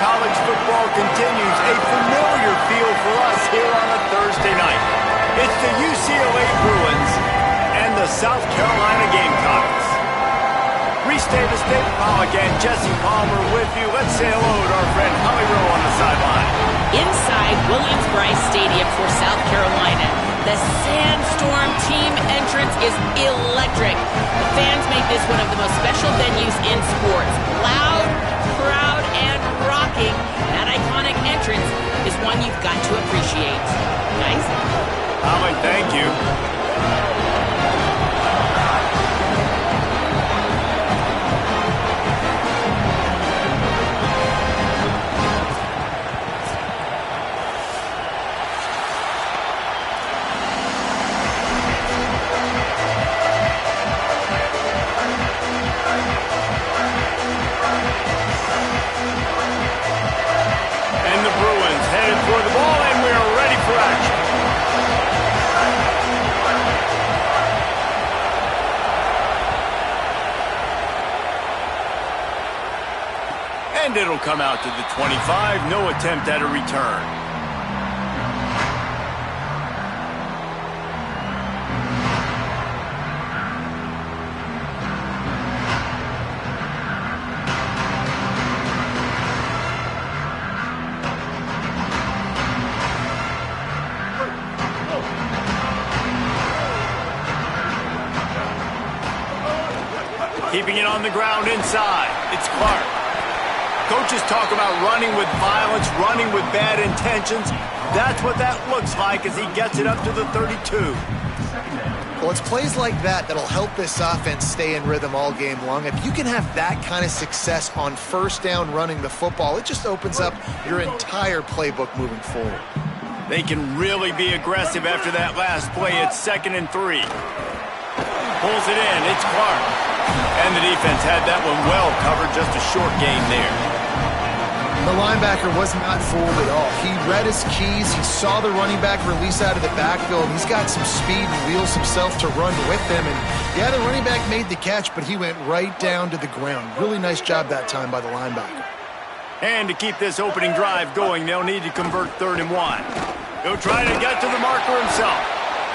college football continues, a familiar feel for us here on a Thursday night. It's the UCLA Bruins and the South Carolina Gamecocks. Reese Davis, David Pollock, and Jesse Palmer with you. Let's say hello to our friend Holly Rowe on the sideline. Inside Williams-Brice Stadium for South Carolina, the Sandstorm team entrance is electric. The fans make this one of the most special venues in sports. Loud, proud, and rocking. That iconic entrance is one you've got to appreciate. Nice. Holly, thank you. And it'll come out to the 25. No attempt at a return. Keeping it on the ground inside. It's Clark. Coaches talk about running with violence, running with bad intentions. That's what that looks like as he gets it up to the 32. Well, it's plays like that that'll help this offense stay in rhythm all game long. If you can have that kind of success on first down running the football, it just opens up your entire playbook moving forward. They can really be aggressive after that last play. It's 2nd and 3. Pulls it in. It's Clark. And the defense had that one well covered. Just a short gain there. The linebacker was not fooled at all. He read his keys. He saw the running back release out of the backfield. He's got some speed and wheels himself to run with him. And yeah, the running back made the catch, but he went right down to the ground. Really nice job that time by the linebacker. And to keep this opening drive going, they'll need to convert 3rd and 1. He'll try to get to the marker himself.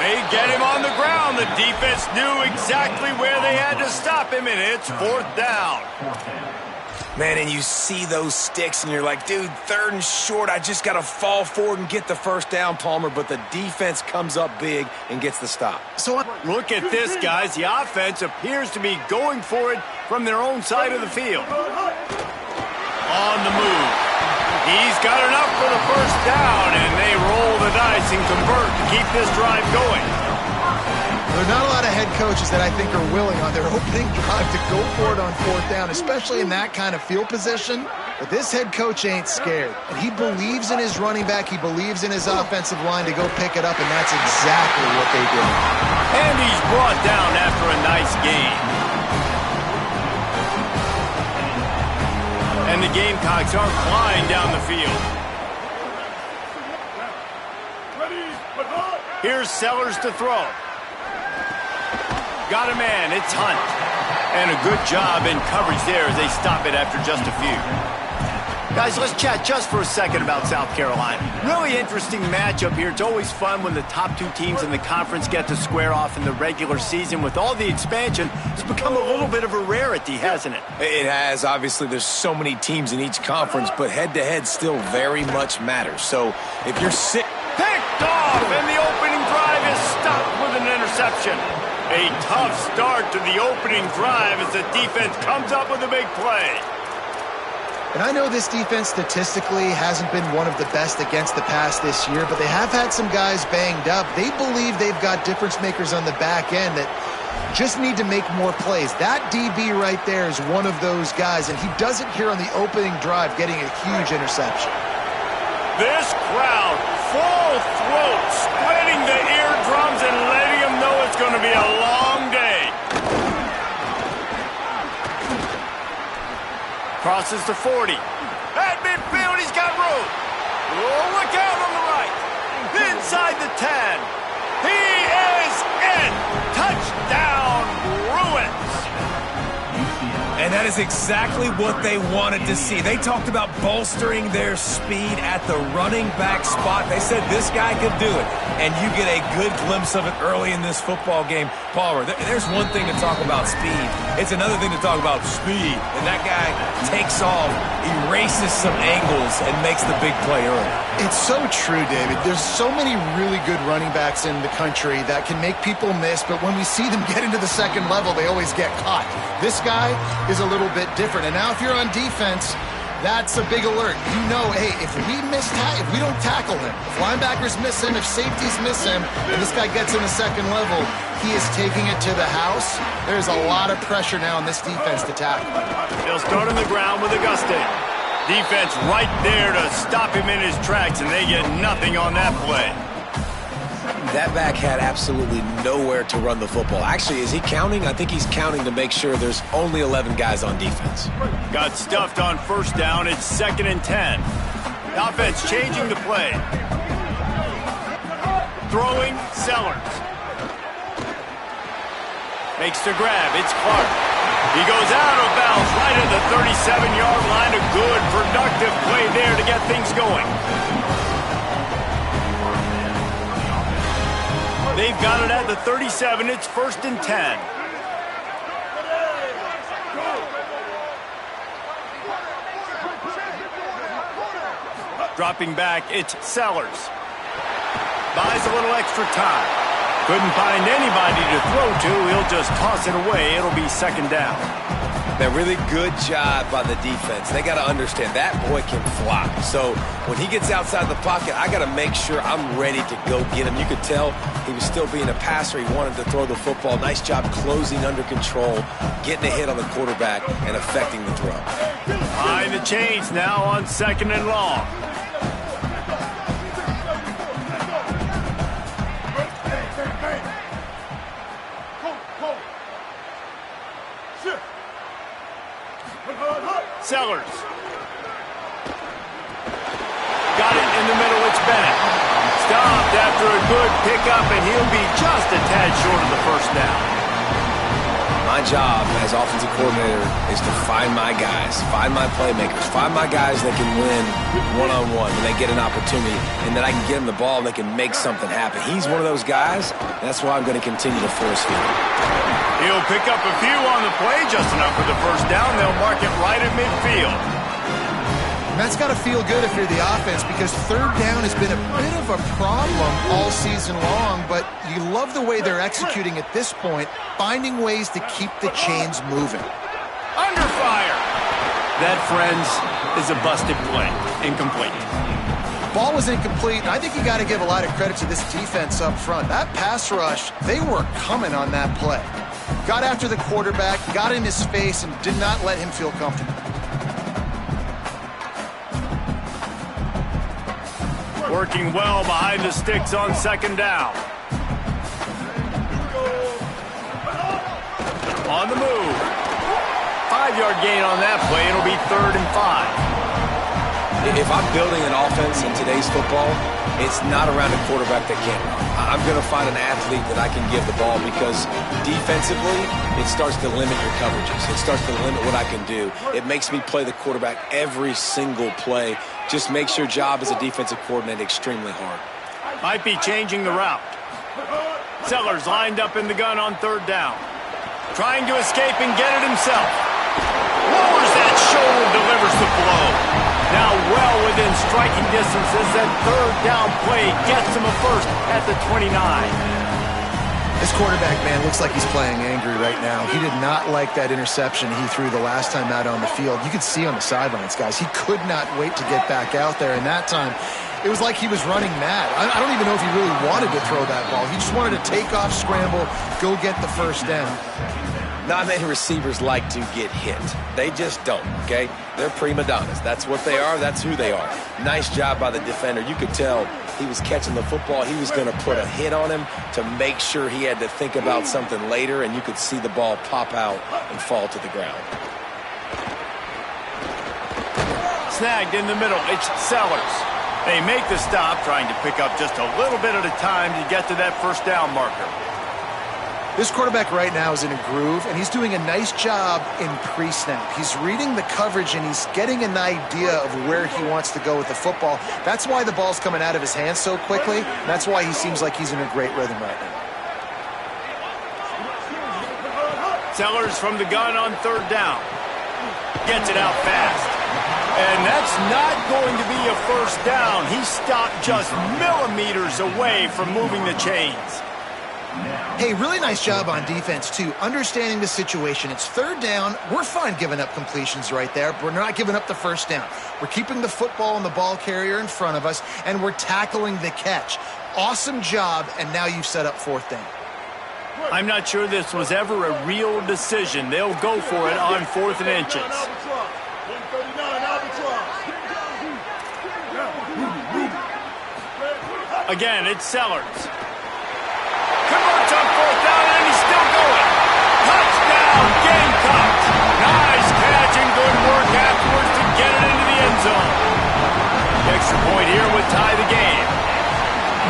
They get him on the ground. The defense knew exactly where they had to stop him, and it's 4th down. Man, and you see those sticks, and you're like, dude, 3rd and short, I just got to fall forward and get the first down, Palmer, but the defense comes up big and gets the stop. So look at this, guys. The offense appears to be going for it from their own side of the field. On the move. He's got enough for the first down, and they roll the dice and convert to keep this drive going. There are not a lot of head coaches that I think are willing on their opening drive to go for it on 4th down, especially in that kind of field position. But this head coach ain't scared. And he believes in his running back. He believes in his offensive line to go pick it up, and that's exactly what they did. And he's brought down after a nice gain. And the Gamecocks are flying down the field. Here's Sellers to throw. Got a man, it's Hunt. And a good job in coverage there as they stop it after just a few. Guys, let's chat just for a second about South Carolina. Really interesting matchup here. It's always fun when the top 2 teams in the conference get to square off in the regular season. With all the expansion, it's become a little bit of a rarity, hasn't it? It has. Obviously, there's so many teams in each conference, but head-to-head still very much matters. So if you're picked off, and the opening drive is stopped with an interception. A tough start to the opening drive as the defense comes up with a big play. And I know this defense statistically hasn't been one of the best against the pass this year, but they have had some guys banged up. They believe they've got difference makers on the back end that just need to make more plays. That DB right there is one of those guys, and he does it here on the opening drive, getting a huge interception. This crowd, full throat, splitting the eardrums and letting them know it's going to be a long day. Crosses to 40. At midfield, he's got room. Oh, look out on the right. Inside the 10. He is in. Touchdown, Bruins. And that is exactly what they wanted to see. They talked about bolstering their speed at the running back spot. They said this guy could do it, and you get a good glimpse of it early in this football game. Palmer, there's one thing to talk about speed. It's another thing to talk about speed. And that guy takes off, erases some angles, and makes the big play early. It's so true, David. There's so many really good running backs in the country that can make people miss, but when we see them get into the second level, they always get caught. This guy is a little bit different. And now if you're on defense, that's a big alert. You know, hey, if we don't tackle him, if linebackers miss him, if safeties miss him, and this guy gets in the second level, he is taking it to the house. There's a lot of pressure now on this defense to tackle. They'll start on the ground with Auguste. Defense right there to stop him in his tracks, and they get nothing on that play. That back had absolutely nowhere to run the football. Actually, is he counting? I think he's counting to make sure there's only 11 guys on defense. Got stuffed on first down. It's 2nd and 10. The offense changing the play. Throwing, Sellers. Makes the grab. It's Clark. He goes out of bounds right at the 37-yard line. A good, productive play there to get things going. They've got it at the 37. It's 1st and 10. Dropping back, it's Sellers. Buys a little extra time. Couldn't find anybody to throw to. He'll just toss it away. It'll be 2nd down. A really good job by the defense. They got to understand that boy can fly. So when he gets outside the pocket, I got to make sure I'm ready to go get him. You could tell he was still being a passer. He wanted to throw the football. Nice job closing under control, getting a hit on the quarterback, and affecting the throw. Behind the chains now on 2nd and long. Sellers. Got it in the middle. It's Bennett. Stopped after a good pickup, and he'll be just a tad short of the 1st down. My job as offensive coordinator is to find my guys, find my playmakers, find my guys that can win one-on-one when they get an opportunity, and then I can get them the ball and they can make something happen. He's one of those guys. That's why I'm going to continue to force feed him. He'll pick up a few on the play, just enough for the 1st down. They'll mark it right at midfield. And that's got to feel good if you're the offense, because 3rd down has been a bit of a problem all season long, but you love the way they're executing at this point, finding ways to keep the chains moving. Under fire. That, friends, is a busted play. Incomplete. Ball was incomplete, and I think you got to give a lot of credit to this defense up front. That pass rush, they were coming on that play. Got after the quarterback, got in his face, and did not let him feel comfortable. Working well behind the sticks on 2nd down. On the move. 5-yard gain on that play. It'll be 3rd and 5. If I'm building an offense in today's football, it's not around a quarterback that can't run. I'm going to find an athlete that I can give the ball, because defensively, it starts to limit your coverages. It starts to limit what I can do. It makes me play the quarterback every single play. Just makes your job as a defensive coordinator extremely hard. Might be changing the route. Sellers lined up in the gun on 3rd down. Trying to escape and get it himself. Lowers that shoulder, delivers the blow. Now well within striking distance as that 3rd down play gets him a 1st at the 29. This quarterback, man, looks like he's playing angry right now. He did not like that interception he threw the last time out on the field. You could see on the sidelines, guys, he could not wait to get back out there. And that time, it was like he was running mad. I don't even know if he really wanted to throw that ball. He just wanted to take off, scramble, go get the 1st down. Not many receivers like to get hit. They just don't, okay? They're prima donnas. That's what they are. That's who they are. Nice job by the defender. You could tell he was catching the football. He was going to put a hit on him to make sure he had to think about something later, and you could see the ball pop out and fall to the ground. Snagged in the middle. It's Sellers. They make the stop, trying to pick up just a little bit at a time to get to that 1st down marker. This quarterback right now is in a groove, and he's doing a nice job in pre-snap. He's reading the coverage, and he's getting an idea of where he wants to go with the football. That's why the ball's coming out of his hands so quickly. That's why he seems like he's in a great rhythm right now. Sellers from the gun on third down. Gets it out fast. And that's not going to be a first down. He stopped just millimeters away from moving the chains. Hey, really nice job on defense, too. Understanding the situation. It's third down. We're fine giving up completions right there, but we're not giving up the first down. We're keeping the football and the ball carrier in front of us, and we're tackling the catch. Awesome job, and now you've set up fourth down. I'm not sure this was ever a real decision. They'll go for it on 4th and inches. Again, it's Sellers. Converts on 4th down, and he's still going. Touchdown, Gamecocks. Nice catch and good work afterwards to get it into the end zone. The extra point here would tie the game.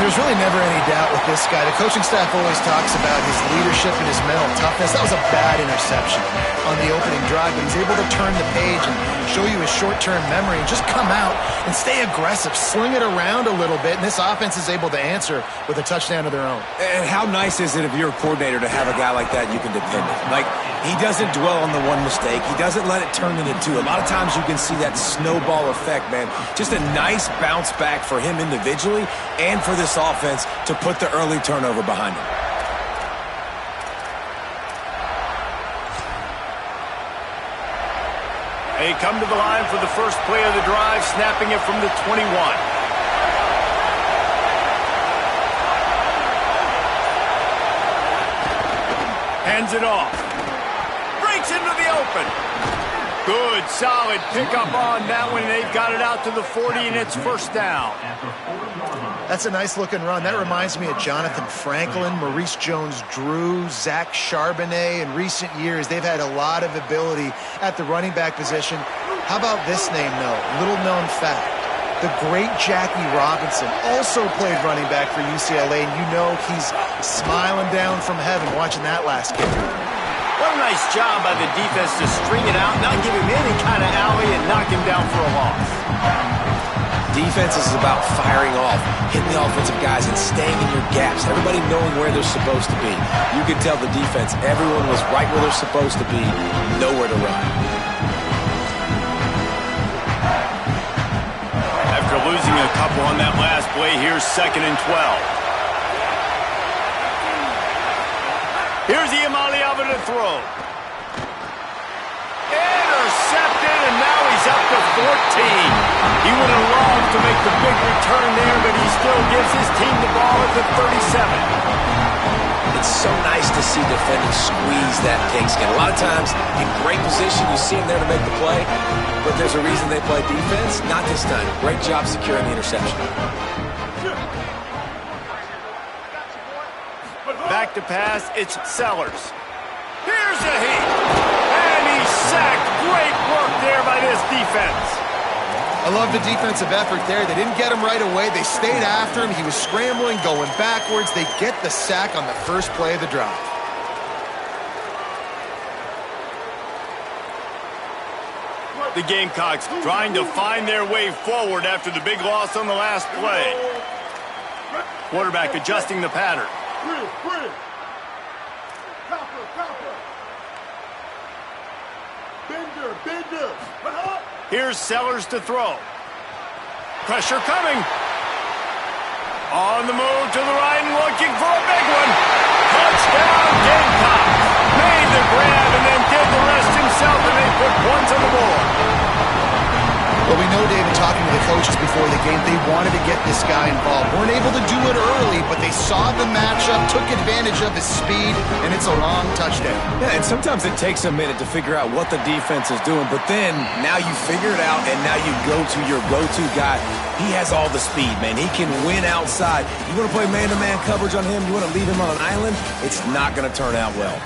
There's really never any doubt with this guy. The coaching staff always talks about his leadership and his mental toughness. That was a bad interception on the opening drive, but he's able to turn the page and show you his short-term memory and just come out and stay aggressive, sling it around a little bit, and this offense is able to answer with a touchdown of their own. And how nice is it if you're a coordinator to have a guy like that you can depend on? Like, he doesn't dwell on the one mistake. He doesn't let it turn into two. A lot of times you can see that snowball effect, man. Just a nice bounce back for him individually and for this offense to put the early turnover behind him. They come to the line for the first play of the drive, snapping it from the 21. Hands it off. Breaks into the open. Good, solid pickup on that one. They've got it out to the 40, and it's first down. That's a nice-looking run. That reminds me of Jonathan Franklin, Maurice Jones-Drew, Zach Charbonnet. In recent years, they've had a lot of ability at the running back position. How about this name, though? Little-known fact. The great Jackie Robinson also played running back for UCLA, and you know he's smiling down from heaven watching that last kick. What a nice job by the defense to string it out, not give him any kind of alley, and knock him down for a loss. Defense is about firing off, hitting the offensive guys, and staying in your gaps. Everybody knowing where they're supposed to be. You could tell the defense, everyone was right where they're supposed to be, nowhere to run. After losing a couple on that last play, here's 2nd and 12. Here's Iamaleava to throw. Intercepted, and now he's up to 14. He would have loved to make the big return there, but he still gives his team the ball at the 37. It's so nice to see defenders squeeze that pigskin. A lot of times, in great position, you see them there to make the play, but there's a reason they play defense. Not this time. Great job securing the interception. Back to pass, it's Sellers. Here's a hit, and he's sacked. Great work there by this defense. I love the defensive effort there. They didn't get him right away. They stayed after him. He was scrambling, going backwards. They get the sack on the first play of the drive. The Gamecocks trying to find their way forward after the big loss on the last play. Quarterback adjusting the pattern. Here's Sellers to throw. Pressure coming. On the move to the right and looking for a big one. Touchdown, Gamecocks. Made the grab and then did the rest himself, and they put points on the board. Well, we know, David, talking to the coaches before the game, they wanted to get this guy involved. Weren't able to do it early, but they saw the matchup, took advantage of his speed, and it's a long touchdown. Yeah, and sometimes it takes a minute to figure out what the defense is doing, but then now you figure it out, and now you go to your go-to guy. He has all the speed, man. He can win outside. You want to play man-to-man coverage on him? You want to leave him on an island? It's not going to turn out well.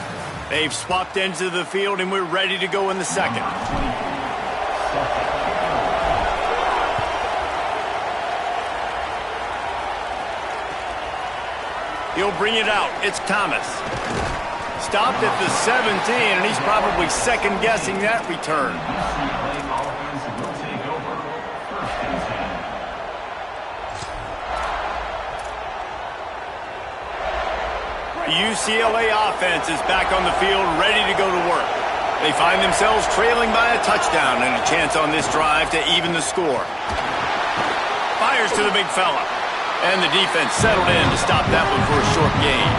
They've swapped ends of the field, and we're ready to go in the second. He'll bring it out. It's Thomas. stopped at the 17, and he's probably second-guessing that return. The UCLA offense is back on the field, ready to go to work. They find themselves trailing by a touchdown and a chance on this drive to even the score. Fires to the big fella. And the defense settled in to stop that one for a short gain.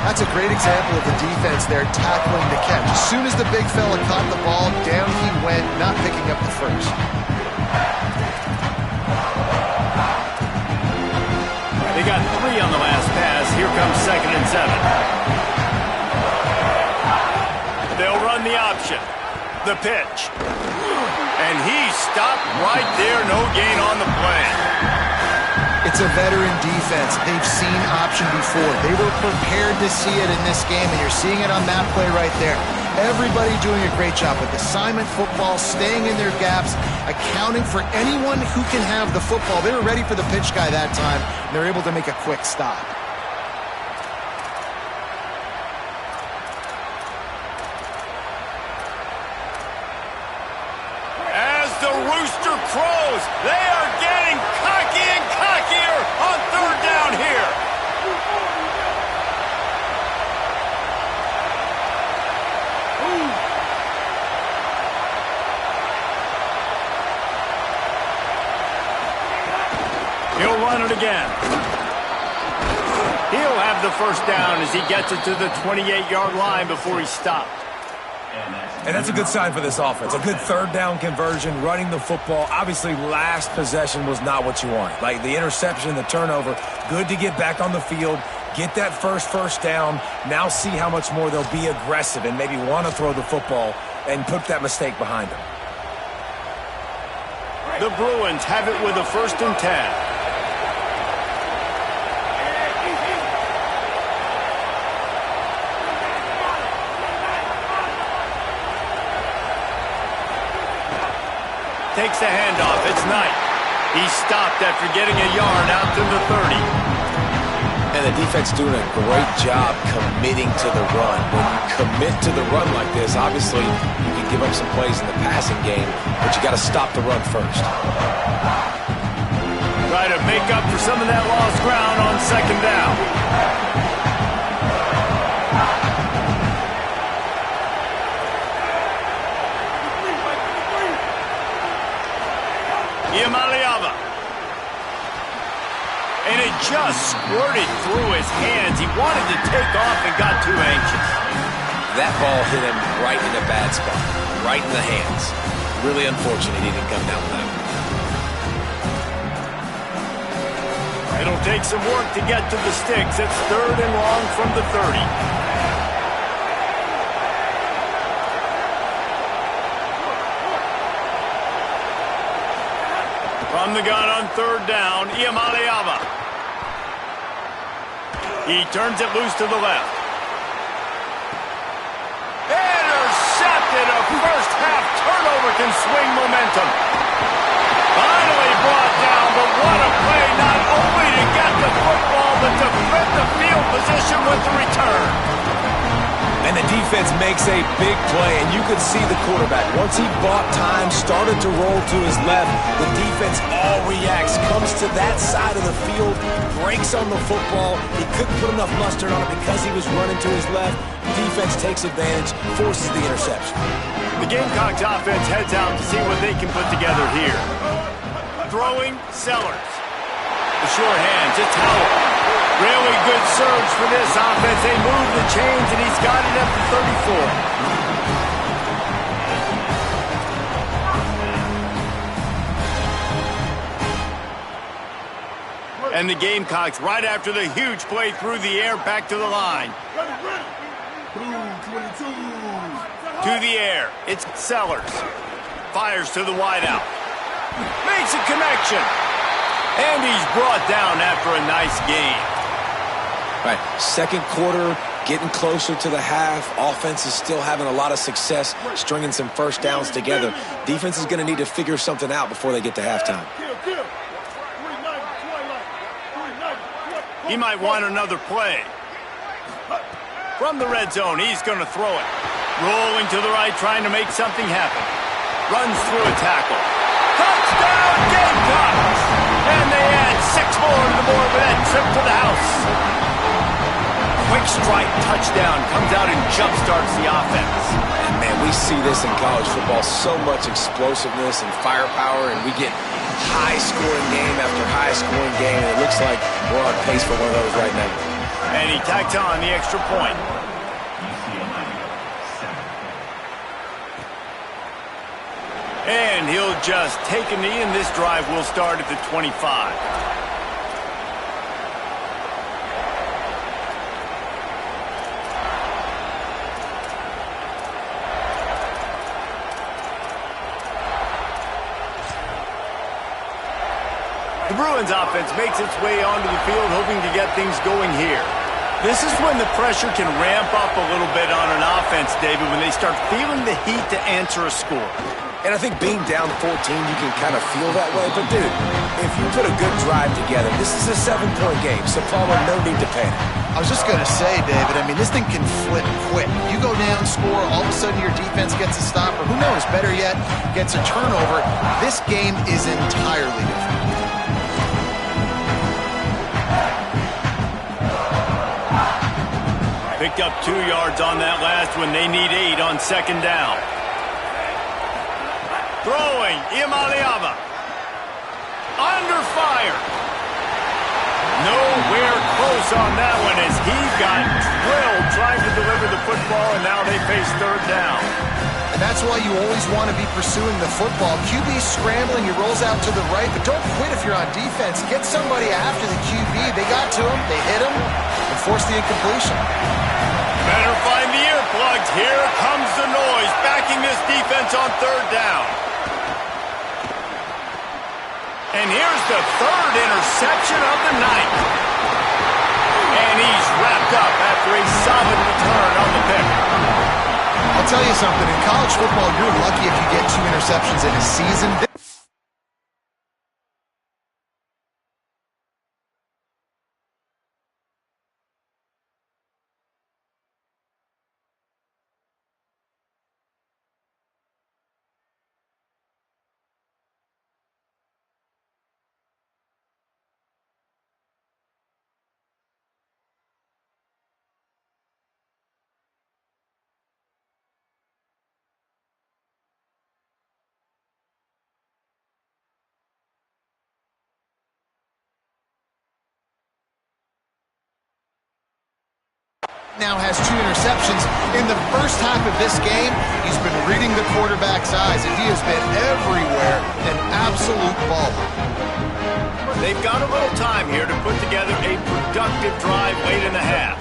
That's a great example of the defense there tackling the catch. As soon as the big fella caught the ball, down he went, not picking up the first. They got 3 on the last pass. Here comes 2nd and 7. They'll run the option. The pitch. And he stopped right there. No gain on the play. It's a veteran defense. They've seen option before. They were prepared to see it in this game, and you're seeing it on that play right there. Everybody doing a great job with assignment football, staying in their gaps, accounting for anyone who can have the football. They were ready for the pitch guy that time, and they're able to make a quick stop. As the rooster crows, they are getting cocky and cockier on 3rd down here. He'll run it again. He'll have the first down as he gets it to the 28-yard line before he stopped. And that's a good sign for this offense. A good 3rd down conversion, running the football. Obviously, last possession was not what you wanted. Like the interception, the turnover, good to get back on the field, get that first down. Now see how much more they'll be aggressive and maybe want to throw the football and put that mistake behind them. The Bruins have it with a 1st and 10. Takes the handoff. It's Knight. He stopped after getting a yard out to the 30. And the defense doing a great job committing to the run. When you commit to the run like this, obviously you can give up some plays in the passing game, but you got to stop the run first. Try to make up for some of that lost ground on 2nd down. Iamaleava. And it just squirted through his hands. He wanted to take off and got too anxious. That ball hit him right in a bad spot, right in the hands. Really unfortunate he didn't come down with that one. It'll take some work to get to the sticks. It's 3rd and long from the 30. From the gun on 3rd down, Iamaleava. He turns it loose to the left. Intercepted. A first-half turnover can swing momentum. Finally brought down, but what a play, not only to get the football, but to flip the field position with the return. And the defense makes a big play, and you could see the quarterback. Once he bought time, started to roll to his left, the defense all reacts, comes to that side of the field, breaks on the football. He couldn't put enough mustard on it because he was running to his left. Defense takes advantage, forces the interception. The Gamecocks offense heads out to see what they can put together here. Throwing, Sellers. The short hands, it's Howell. Really good surge for this offense. They move the chains, and he's got it up to 34. And the Gamecocks, right after the huge play through the air, back to the line. To the air, it's Sellers. Fires to the wideout. Makes a connection. And he's brought down after a nice gain. Right, 2nd quarter, getting closer to the half. Offense is still having a lot of success stringing some first downs together. Defense is going to need to figure something out before they get to halftime. He might want another play. From the red zone, he's going to throw it. Rolling to the right, trying to make something happen. Runs through a tackle. Touchdown, Gamecocks! And they add 6 more to the board with that trip to the house. Quick strike touchdown comes out and jump-starts the offense. And, man, we see this in college football, so much explosiveness and firepower, and we get high-scoring game after high-scoring game, and it looks like we're on pace for one of those right now. And he tacks on the extra point. And he'll just take a knee, and this drive will start at the 25. The Bruins offense makes its way onto the field, hoping to get things going here. This is when the pressure can ramp up a little bit on an offense, David, when they start feeling the heat to answer a score. And I think being down 14, you can kind of feel that way. But, dude, if you put a good drive together, this is a 7-point game, so Palmer, no need to panic. I was just going to say, David, I mean, this thing can flip quick. You go down, score, all of a sudden your defense gets a stop, or who knows, better yet, gets a turnover. This game is entirely different. Picked up 2 yards on that last one. They need 8 on second down. Throwing, Imaliava. Under fire. Nowhere close on that one as he got drilled trying to deliver the football, and now they face third down. And that's why you always want to be pursuing the football. QB's scrambling, he rolls out to the right, but don't quit if you're on defense. Get somebody after the QB. They got to him, they hit him, and forced the incompletion. Better find the earplugs. Here comes the noise, backing this defense on third down. And here's the third interception of the night. And he's wrapped up after a solid return on the pick. I'll tell you something, in college football, you're lucky if you get 2 interceptions in a season. Now has 2 interceptions. In the first half of this game, he's been reading the quarterback's eyes, and he has been everywhere, an absolute baller. They've got a little time here to put together a productive drive late in the half.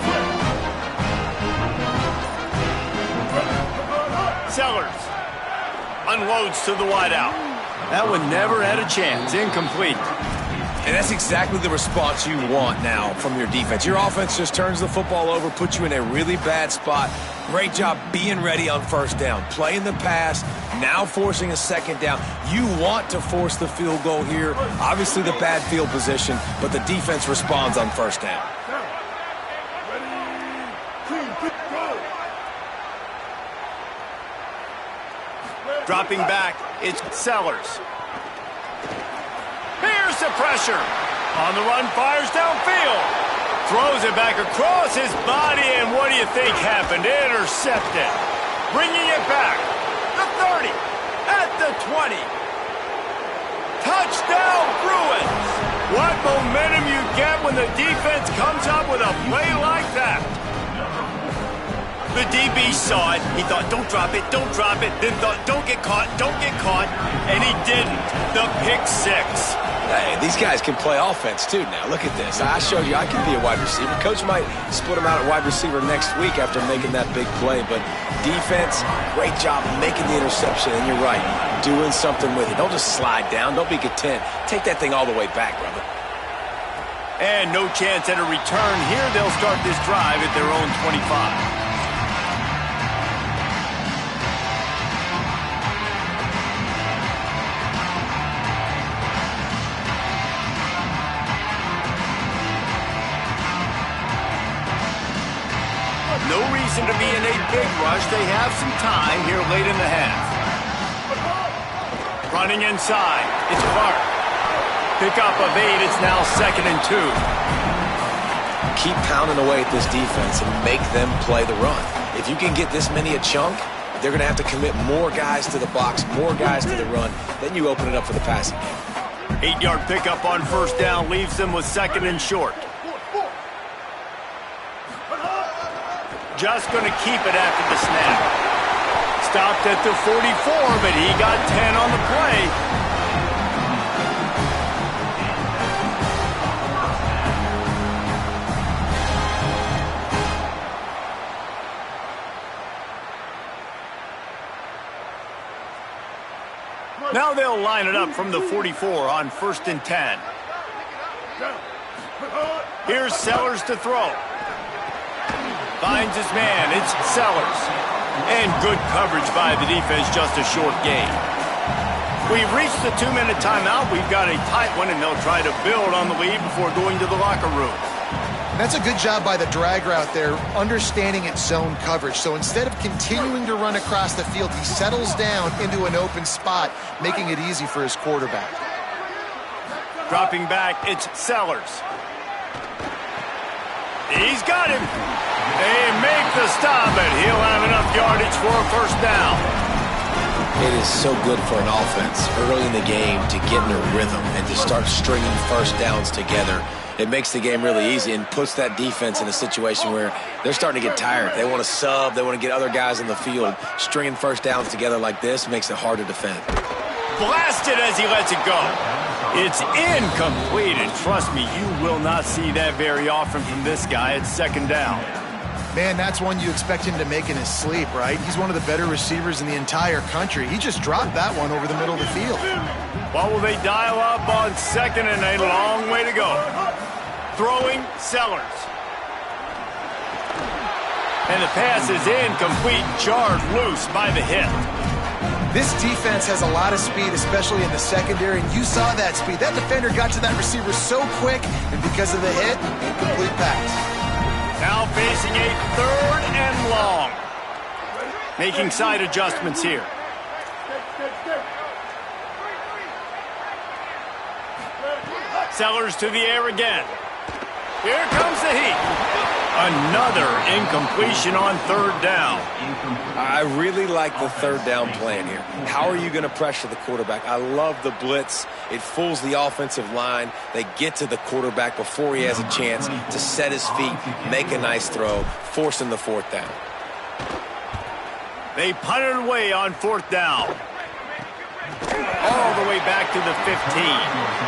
Sellers unloads to the wideout. That one never had a chance. Incomplete. And that's exactly the response you want now from your defense. Your offense just turns the football over, puts you in a really bad spot. Great job being ready on first down, playing the pass, now forcing a second down. You want to force the field goal here. Obviously the bad field position, but the defense responds on first down. Dropping back, it's Sellers. Here's the pressure. On the run, fires downfield. Throws it back across his body, and what do you think happened? Intercepted. Bringing it back. The 30. At the 20. Touchdown, Bruins. What momentum you get when the defense comes up with a play like that. The DB saw it. He thought, don't drop it, don't drop it. Then thought, don't get caught, and he didn't. The pick 6. Hey, these guys can play offense, too, now. Look at this. I showed you I can be a wide receiver. Coach might split him out at wide receiver next week after making that big play. But defense, great job making the interception. And you're right, doing something with it. Don't just slide down. Don't be content. Take that thing all the way back, brother. And no chance at a return here. They'll start this drive at their own 25. No expectation to be in a big rush. They have some time here late in the half. Running inside. It's Clark. Pickup of 8. It's now 2nd and 2. Keep pounding away at this defense and make them play the run. If you can get this many a chunk, they're going to have to commit more guys to the box, more guys to the run. Then you open it up for the passing game. 8-yard pickup on 1st down leaves them with 2nd and short. Just going to keep it after the snap. Stopped at the 44, but he got 10 on the play. Now they'll line it up from the 44 on 1st and 10. Here's Sellers to throw. Finds his man. It's Sellers. And good coverage by the defense, just a short gain. We've reached the 2-minute timeout. We've got a tight one, and they'll try to build on the lead before going to the locker room. That's a good job by the drag route there, understanding its zone coverage. So instead of continuing to run across the field, he settles down into an open spot, making it easy for his quarterback. Dropping back, it's Sellers. He's got him. They make the stop, but he'll have enough yardage for a 1st down. It is so good for an offense early in the game to get in a rhythm and to start stringing 1st downs together. It makes the game really easy and puts that defense in a situation where they're starting to get tired. They want to sub. They want to get other guys in the field. Stringing 1st downs together like this makes it hard to defend. Blasted as he lets it go. It's incomplete, and trust me, you will not see that very often from this guy. It's 2nd down. Man, that's one you expect him to make in his sleep, right? He's one of the better receivers in the entire country. He just dropped that one over the middle of the field. What will they dial up on 2nd and a long way to go? Throwing Sellers. And the pass is incomplete, jarred loose by the hit. This defense has a lot of speed, especially in the secondary, and you saw that speed. That defender got to that receiver so quick, and because of the hit, incomplete pass. Now facing a 3rd and long. Making side adjustments here. Sellers to the air again. Here comes the heat. Another incompletion on 3rd down. I really like the 3rd down plan here. How are you going to pressure the quarterback? I love the blitz. It fools the offensive line. They get to the quarterback before he has a chance to set his feet, make a nice throw, forcing the 4th down. They punt it away on 4th down. All the way back to the 15.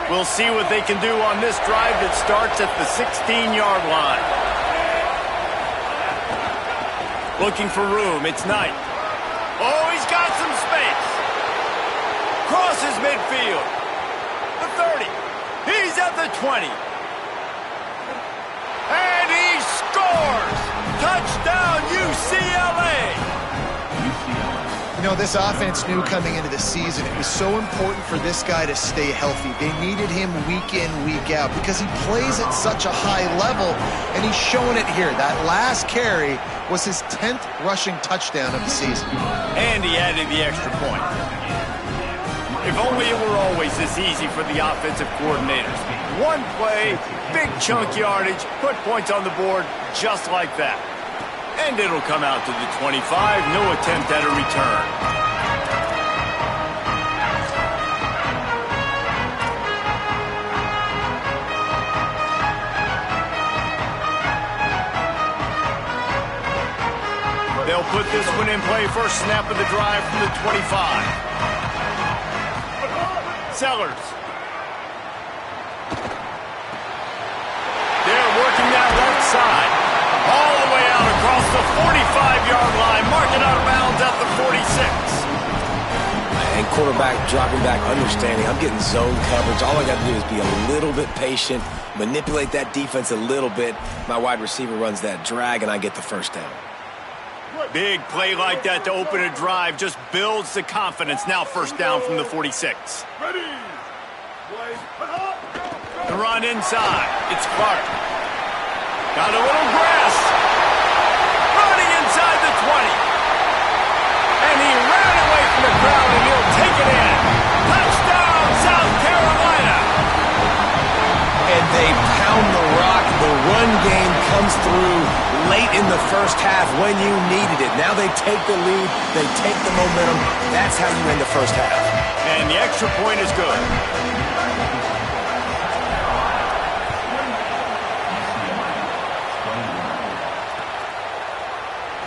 We'll see what they can do on this drive that starts at the 16-yard line. Looking for room. It's Knight. Oh, he's got some space. Crosses midfield. The 30. He's at the 20. And he scores! Touchdown, UCLA! You know, this offense knew coming into the season it was so important for this guy to stay healthy. They needed him week in, week out because he plays at such a high level, and he's showing it here. That last carry was his 10th rushing touchdown of the season. And he added the extra point. If only it were always this easy for the offensive coordinators. One play, big chunk yardage, put points on the board just like that. And it'll come out to the 25, no attempt at a return. They'll put this one in play first snap of the drive from the 25. Sellers. They're working that left side. All the way out across the 45-yard line, marking out of bounds at the 46. And quarterback dropping back, understanding I'm getting zone coverage. All I got to do is be a little bit patient, manipulate that defense a little bit. My wide receiver runs that drag, and I get the first down. Big play like that to open a drive just builds the confidence. Now first down from the 46. Ready. The run inside. It's Clark. Got a little grass. Running inside the 20. And he ran away from the crowd, and he'll take it in. Touchdown, South Carolina. And they pound the rock. The run game comes through late in the first half when you needed it. Now they take the lead. They take the momentum. That's how you end the first half. And the extra point is good.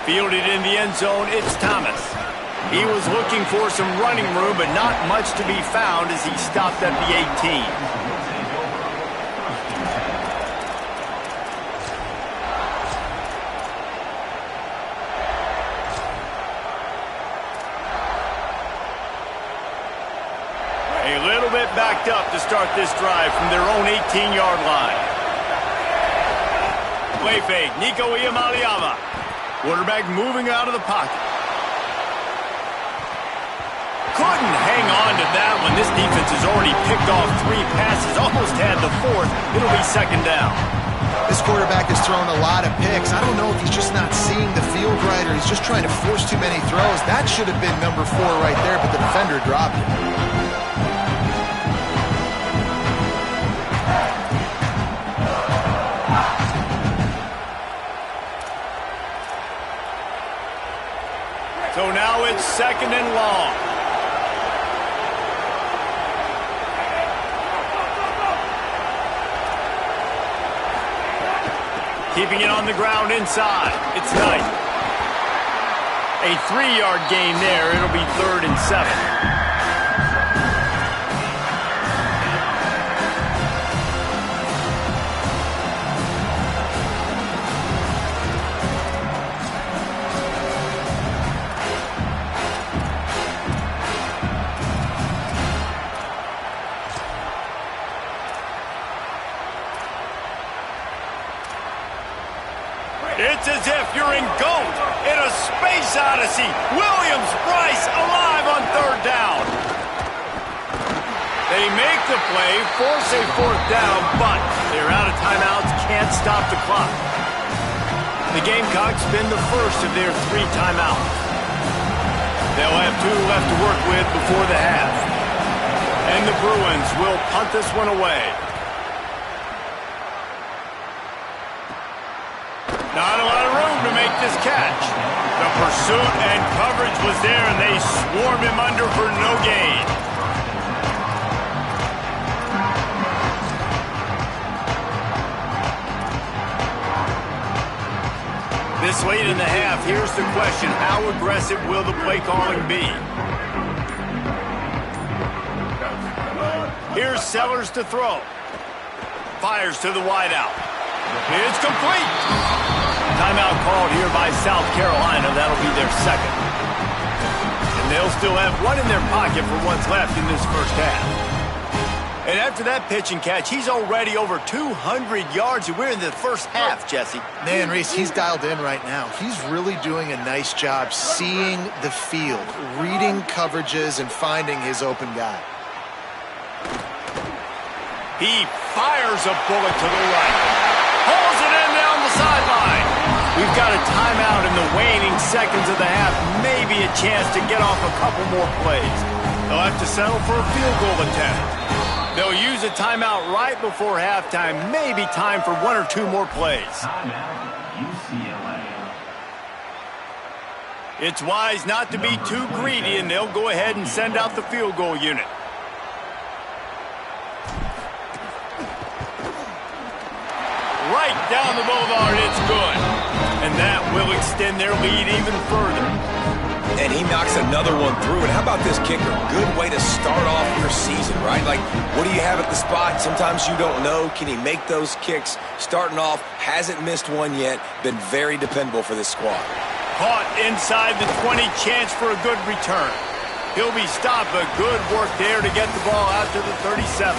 Fielded in the end zone, it's Thomas. He was looking for some running room, but not much to be found as he stopped at the 18. A little bit backed up to start this drive from their own 18-yard line. Play fake, Nico Iamaleava. Quarterback moving out of the pocket. Couldn't hang on to that one. This defense has already picked off 3 passes, almost had the 4th. It'll be second down. This quarterback has thrown a lot of picks. I don't know if he's just not seeing the field right or he's just trying to force too many throws. That should have been number 4 right there, but the defender dropped it. So now it's second and long. Keeping it on the ground inside. It's Knight. A 3-yard gain there. It'll be 3rd and 7. It's as if you're in GOAT in a space odyssey. Williams-Brice alive on 3rd down. They make the play, force a 4th down, but they're out of timeouts, can't stop the clock. The Gamecocks spend the first of their 3 timeouts. They'll have 2 left to work with before the half. And the Bruins will punt this one away. Not a lot of room to make this catch. The pursuit and coverage was there, and they swarm him under for no gain. This late in the half, here's the question. How aggressive will the play calling be? Here's Sellers to throw. Fires to the wideout. It's complete. Timeout called here by South Carolina. That'll be their second. And they'll still have 1 in their pocket for what's left in this first half. And after that pitch and catch, he's already over 200 yards. And we're in the first half, Jesse. Man, Reese, he's dialed in right now. He's really doing a nice job seeing the field, reading coverages, and finding his open guy. He fires a bullet to the right. Pulls it in down the sideline. We've got a timeout in the waning seconds of the half. Maybe a chance to get off a couple more plays. They'll have to settle for a field goal attempt. They'll use a timeout right before halftime. Maybe time for 1 or 2 more plays. It's wise not to be too greedy, and they'll go ahead and send out the field goal unit. Right down the boulevard, it's good. And that will extend their lead even further. And he knocks another one through. And how about this kicker? Good way to start off your season, right? Like, what do you have at the spot? Sometimes you don't know. Can he make those kicks? Starting off, hasn't missed one yet. Been very dependable for this squad. Caught inside the 20, chance for a good return. He'll be stopped, but good work there to get the ball out to the 37.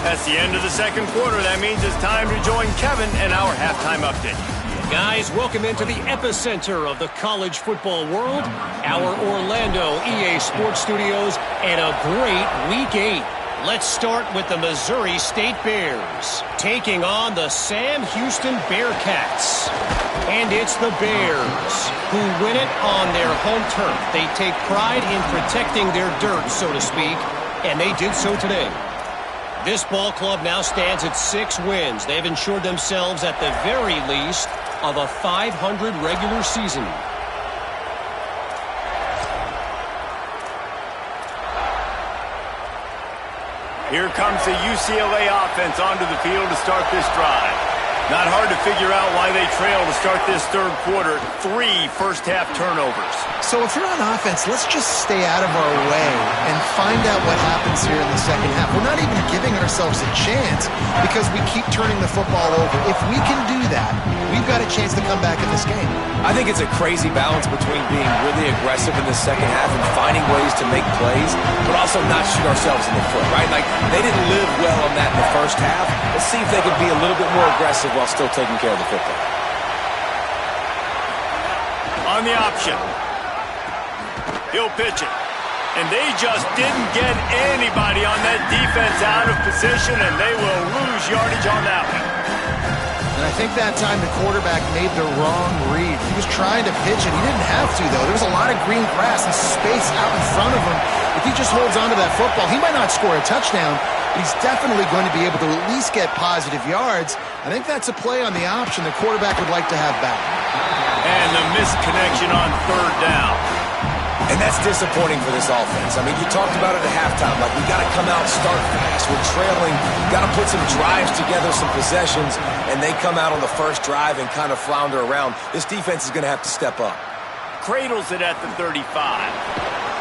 That's the end of the second quarter. That means it's time to join Kevin and our halftime update. Guys, welcome into the epicenter of the college football world, our Orlando EA Sports Studios, and a great Week 8. Let's start with the Missouri State Bears, taking on the Sam Houston Bearcats. And it's the Bears who win it on their home turf. They take pride in protecting their dirt, so to speak, and they did so today. This ball club now stands at 6 wins. They've ensured themselves at the very least of a 500 regular season. Here comes the UCLA offense onto the field to start this drive. Not hard to figure out why they trail to start this third quarter. 3 first-half turnovers. So if you're on offense, let's just stay out of our way and find out what happens here in the second half. We're not even giving ourselves a chance because we keep turning the football over. If we can do that, we've got a chance to come back in this game. I think it's a crazy balance between being really aggressive in the second half and finding ways to make plays, but also not shoot ourselves in the foot, right? Like, they didn't live well on that in the first half. Let's see if they can be a little bit more aggressive while still taking care of the football. On the option. He'll pitch it. And they just didn't get anybody on that defense out of position, and they will lose yardage on that one. And I think that time the quarterback made the wrong read. He was trying to pitch it. He didn't have to, though. There was a lot of green grass and space out in front of him. If he just holds on to that football, he might not score a touchdown, but he's definitely going to be able to at least get positive yards. I think that's a play on the option the quarterback would like to have back. And the missed connection on third down. And that's disappointing for this offense. I mean, you talked about it at halftime. Like, we got to come out, start fast. We're trailing. Got to put some drives together, some possessions, and they come out on the first drive and kind of flounder around. This defense is going to have to step up. Cradles it at the 35.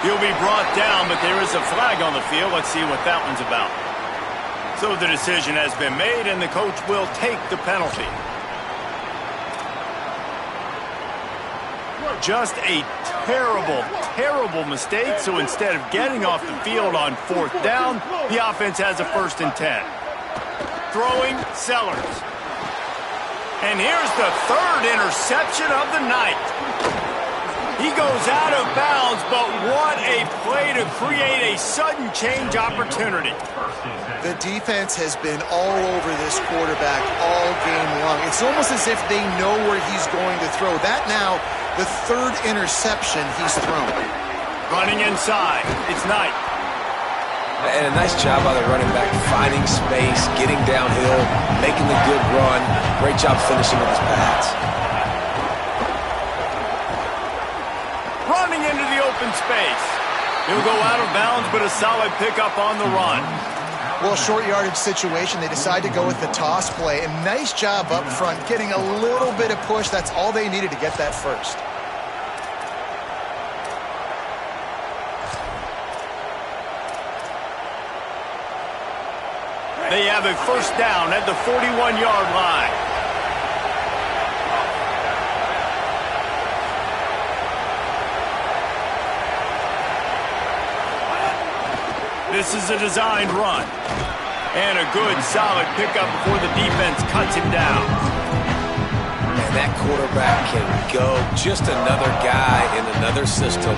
He'll be brought down, but there is a flag on the field. Let's see what that one's about. So the decision has been made, and the coach will take the penalty. Just a terrible mistake. So instead of getting off the field on fourth down, the offense has a 1st and 10. Throwing, Sellers. And here's the 3rd interception of the night. He goes out of bounds, but what a play to create a sudden change opportunity. The defense has been all over this quarterback all game long. It's almost as if they know where he's going to throw. That now, the 3rd interception he's thrown. Running inside. It's Knight. And a nice job by the running back, finding space, getting downhill, making the good run. Great job finishing with his pads. Running into the open space. He'll go out of bounds, but a solid pickup on the run. Well, short yardage situation, they decide to go with the toss play. And nice job up front, getting a little bit of push. That's all they needed to get that first. They have a 1st down at the 41-yard line. This is a designed run. And a good, solid pickup before the defense cuts him down. And that quarterback can go. Just another guy in another system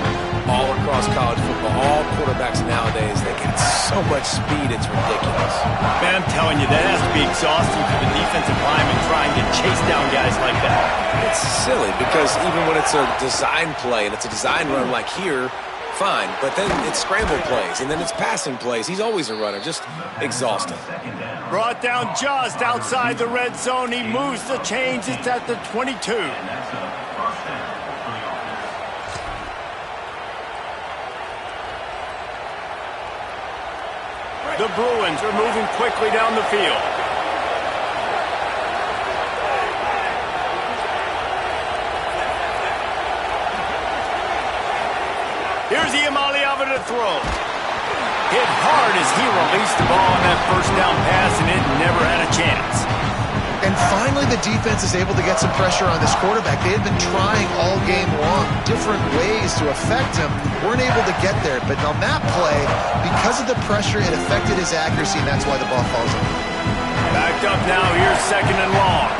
all across college football. All quarterbacks nowadays, they got so much speed, it's ridiculous. Man, I'm telling you, that has to be exhausting for the defensive lineman trying to chase down guys like that. It's silly because even when it's a design play and it's a design run like here, fine, but then it's scramble plays, and then it's passing plays. He's always a runner, just exhausting. Brought down just outside the red zone. He moves the chains. It's at the 22. The Bruins are moving quickly down the field. Here's Iamaleava to throw. Hit hard as he released the ball on that 1st down pass, and it never had a chance. And finally, the defense is able to get some pressure on this quarterback. They had been trying all game long different ways to affect him. Weren't able to get there. But on that play, because of the pressure, it affected his accuracy, and that's why the ball falls in. Backed up now. Here's 2nd and long.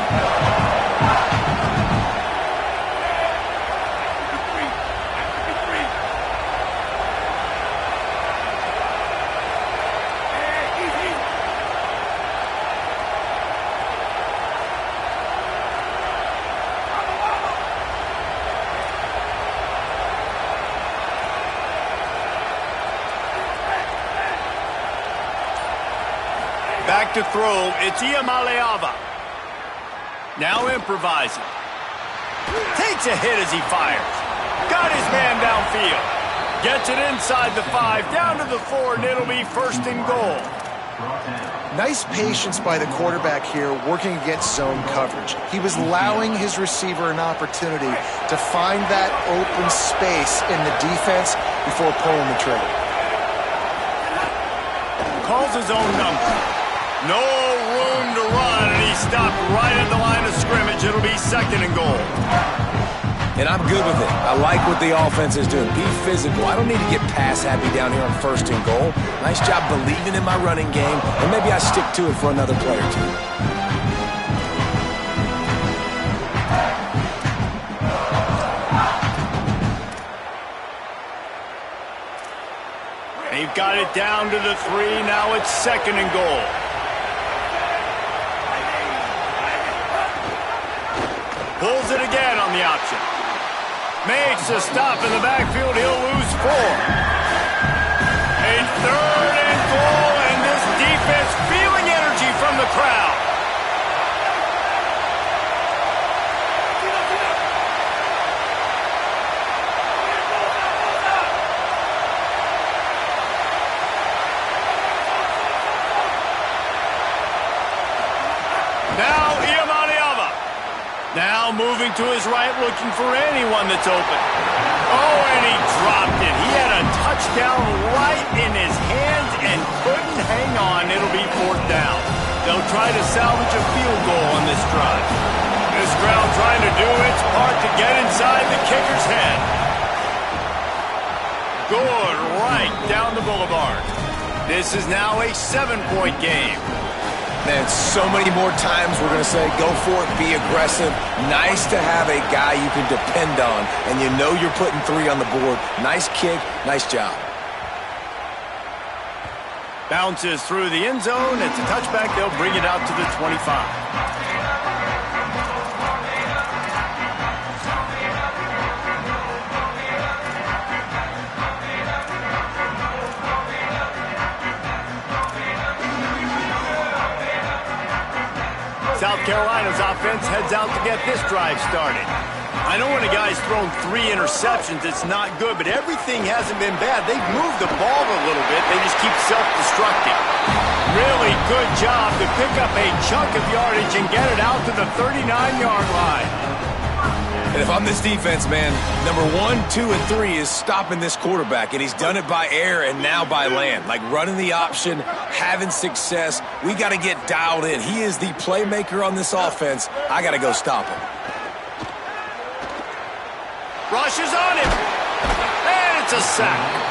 Back to throw, it's Ncaa. Now improvising. Takes a hit as he fires. Got his man downfield. Gets it inside the 5, down to the 4, and it'll be 1st and goal. Nice patience by the quarterback here, working against zone coverage. He was allowing his receiver an opportunity to find that open space in the defense before pulling the trigger. Calls his own number. No room to run, and he stopped right at the line of scrimmage. It'll be 2nd and goal. And I'm good with it. I like what the offense is doing. Be physical. I don't need to get pass happy down here on 1st and goal. Nice job believing in my running game, and maybe I stick to it for another play or two. They've got it down to the 3. Now it's 2nd and goal. Pulls it again on the option. Makes a stop in the backfield. He'll lose 4. A 3rd and goal, and this defense feeling energy from the crowd. Now moving to his right, looking for anyone that's open. Oh, and he dropped it. He had a touchdown right in his hands and couldn't hang on. It'll be 4th down. They'll try to salvage a field goal on this drive. This crowd trying to do its part to get inside the kicker's head. Good right down the boulevard. This is now a 7-point game. Man, so many more times we're going to say, go for it, be aggressive. Nice to have a guy you can depend on, and you know you're putting 3 on the board. Nice kick, nice job. Bounces through the end zone. It's a touchback. They'll bring it out to the 25. South Carolina's offense heads out to get this drive started. I know when a guy's thrown 3 interceptions, it's not good, but everything hasn't been bad. They've moved the ball a little bit. They just keep self-destructing. Really good job to pick up a chunk of yardage and get it out to the 39-yard line. And if I'm this defense, man, number 1, 2, and 3 is stopping this quarterback, and he's done it by air and now by land. Like running the option, having success. We got to get dialed in. He is the playmaker on this offense. I got to go stop him. Rushes on him, and it's a sack.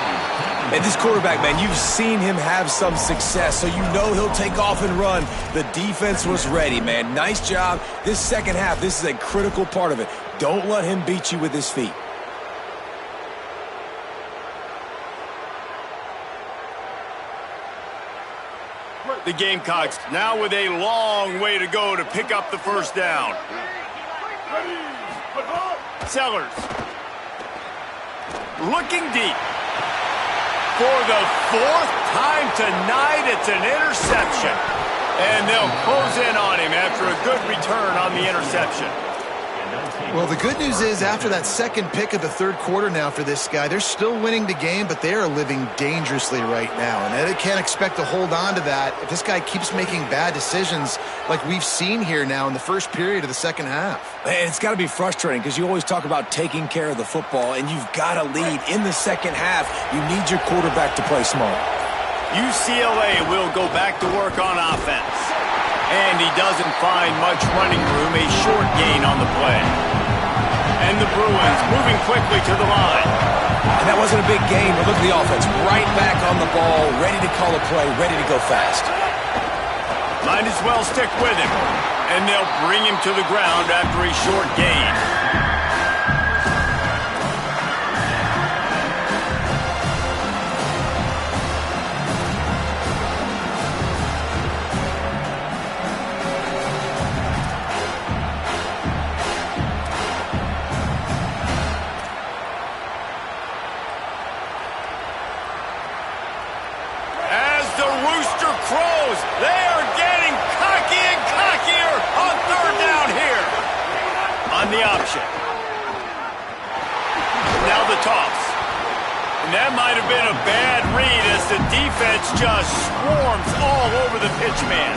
And this quarterback, man, you've seen him have some success, so you know he'll take off and run. The defense was ready, man. Nice job. This second half, this is a critical part of it. Don't let him beat you with his feet. The Gamecocks now with a long way to go to pick up the 1st down. Sellers looking deep. For the 4th time tonight, it's an interception. And they'll close in on him after a good return on the interception. Well, the good news is after that second pick of the 3rd quarter now for this guy, they're still winning the game, but they are living dangerously right now. And they can't expect to hold on to that if this guy keeps making bad decisions like we've seen here now in the first period of the second half. And it's got to be frustrating because you always talk about taking care of the football, and you've got to lead in the second half. You need your quarterback to play smart. UCLA will go back to work on offense. And he doesn't find much running room, a short gain on the play. And the Bruins moving quickly to the line. And that wasn't a big gain, but look at the offense. Right back on the ball, ready to call a play, ready to go fast. Might as well stick with him. And they'll bring him to the ground after a short gain. As the rooster crows, they are getting cocky and cockier on third down here. On the option. Now the toss. And that might have been a bad read as the defense just swarms all over the pitch man.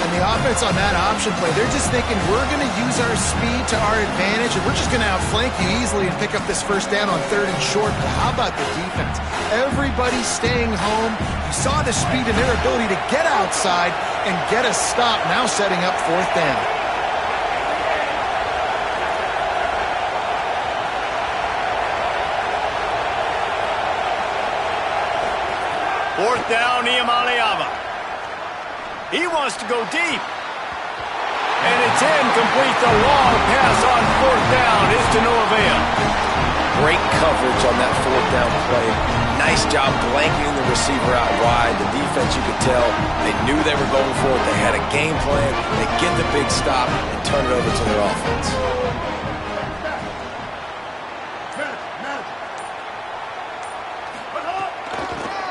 And the offense on that option play, they're just thinking we're going to use our speed to our advantage and we're just going to outflank you easily and pick up this first down on third and short. But how about the defense? Everybody's staying home. You saw the speed and their ability to get outside and get a stop, now setting up fourth down. Fourth down, Ncaa. He wants to go deep. And it's incomplete. The long pass on fourth down is to no avail. Great coverage on that fourth down play. Nice job blanketing the receiver out wide. The defense, you could tell, they knew they were going for it. They had a game plan. They get the big stop and turn it over to their offense.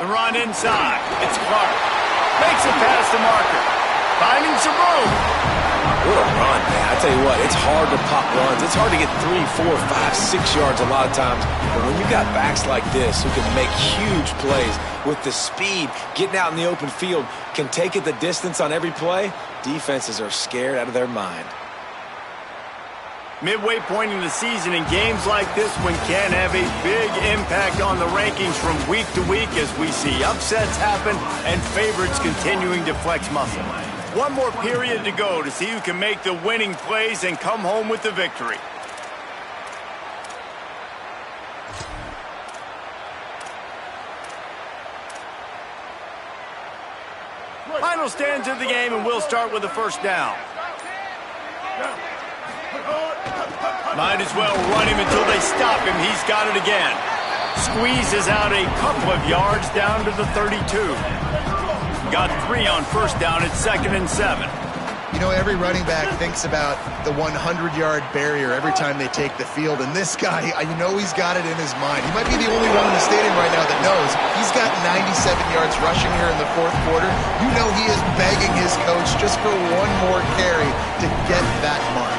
The run inside. It's Clark. Makes it past the marker. Finding some room. What a run, man. I tell you what, it's hard to pop runs. It's hard to get 3, 4, 5, 6 yards a lot of times. But when you got backs like this who can make huge plays with the speed, getting out in the open field, can take it the distance on every play, defenses are scared out of their mind. Midway point in the season, and games like this one can have a big impact on the rankings from week to week as we see upsets happen and favorites continuing to flex muscle. One more period to go to see who can make the winning plays and come home with the victory. Final stands of the game, and we'll start with the first down. Might as well run him until they stop him. He's got it again. Squeezes out a couple of yards down to the 32. Got 3 on first down at 2nd and 7. You know, every running back thinks about the 100-yard barrier every time they take the field. And this guy, you know he's got it in his mind. He might be the only one in the stadium right now that knows he's got 97 yards rushing here in the fourth quarter. You know he is begging his coach just for one more carry to get that mark.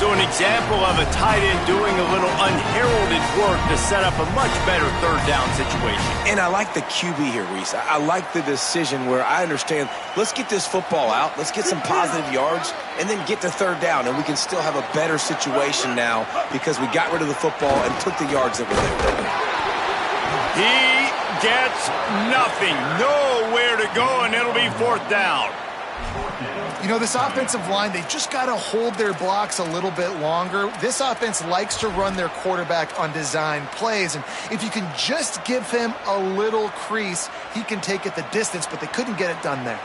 So an example of a tight end doing a little unheralded work to set up a much better third down situation. And I like the QB here, Reese. I like the decision where I understand, let's get this football out, let's get some positive yards, and then get to third down, and we can still have a better situation now because we got rid of the football and took the yards that were there. He gets nothing, nowhere to go, and it'll be fourth down. You know, this offensive line, they just got to hold their blocks a little bit longer. This offense likes to run their quarterback on design plays, and if you can just give him a little crease, he can take it the distance, but they couldn't get it done there.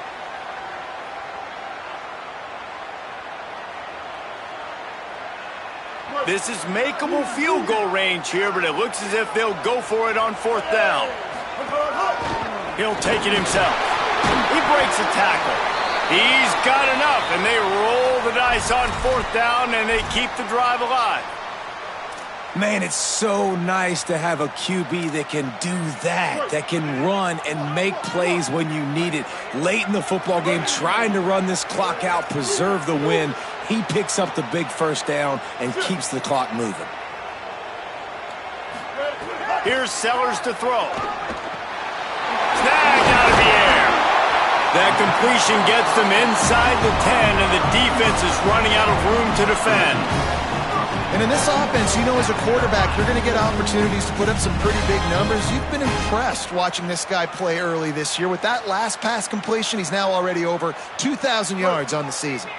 This is makeable field goal range here, but it looks as if they'll go for it on fourth down. He'll take it himself. He breaks a tackle. He's got enough, and they roll the dice on fourth down, and they keep the drive alive. Man, it's so nice to have a QB that can do that can run and make plays when you need it. Late in the football game, trying to run this clock out, preserve the win. He picks up the big first down and keeps the clock moving. Here's Sellers to throw. Snagged out of the air. That completion gets them inside the 10, and the defense is running out of room to defend. And in this offense, you know, as a quarterback, you're going to get opportunities to put up some pretty big numbers. You've been impressed watching this guy play early this year. With that last pass completion, he's now already over 2,000 yards on the season.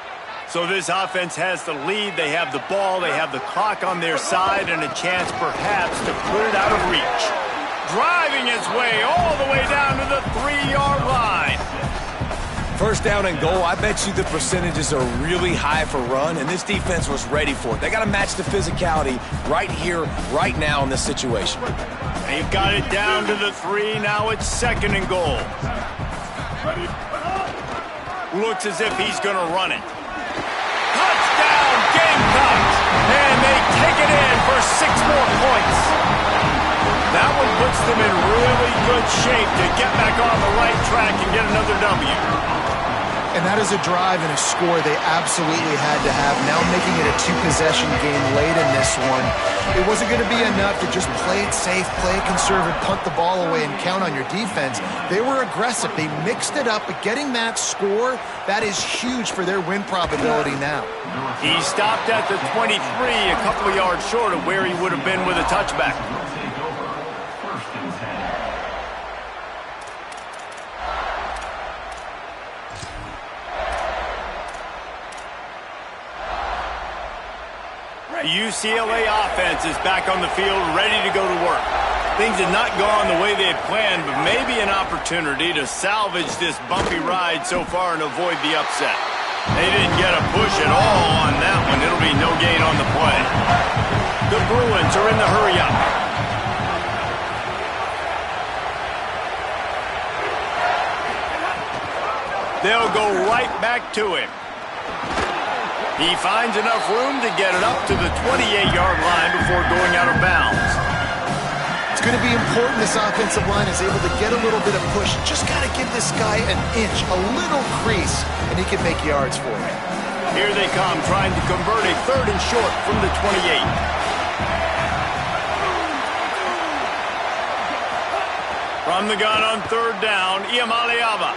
So this offense has the lead. They have the ball. They have the clock on their side and a chance perhaps to put it out of reach. Driving his way all the way down to the 3-yard line. First down and goal, I bet you the percentages are really high for run, and this defense was ready for it. They got to match the physicality right here, right now in this situation. They've got it down to the 3. Now it's 2nd and goal. Looks as if he's going to run it. Touchdown, Gamecocks! And they take it in for 6 more points. That one puts them in really good shape to get back on the right track and get another W. And that is a drive and a score they absolutely had to have. Now making it a 2-possession game late in this one. It wasn't going to be enough to just play it safe, play it conservative, punt the ball away, and count on your defense. They were aggressive. They mixed it up, but getting that score, that is huge for their win probability now. He stopped at the 23, a couple of yards short of where he would have been with a touchback. UCLA offense is back on the field, ready to go to work. Things had not gone the way they had planned, but maybe an opportunity to salvage this bumpy ride so far and avoid the upset. They didn't get a push at all on that one. It'll be no gain on the play. The Bruins are in the hurry-up. They'll go right back to him. He finds enough room to get it up to the 28-yard line before going out of bounds. It's going to be important this offensive line is able to get a little bit of push. Just got to give this guy an inch, a little crease, and he can make yards for you. Here they come, trying to convert a 3rd and short from the 28. From the gun on 3rd down, Iamaleava.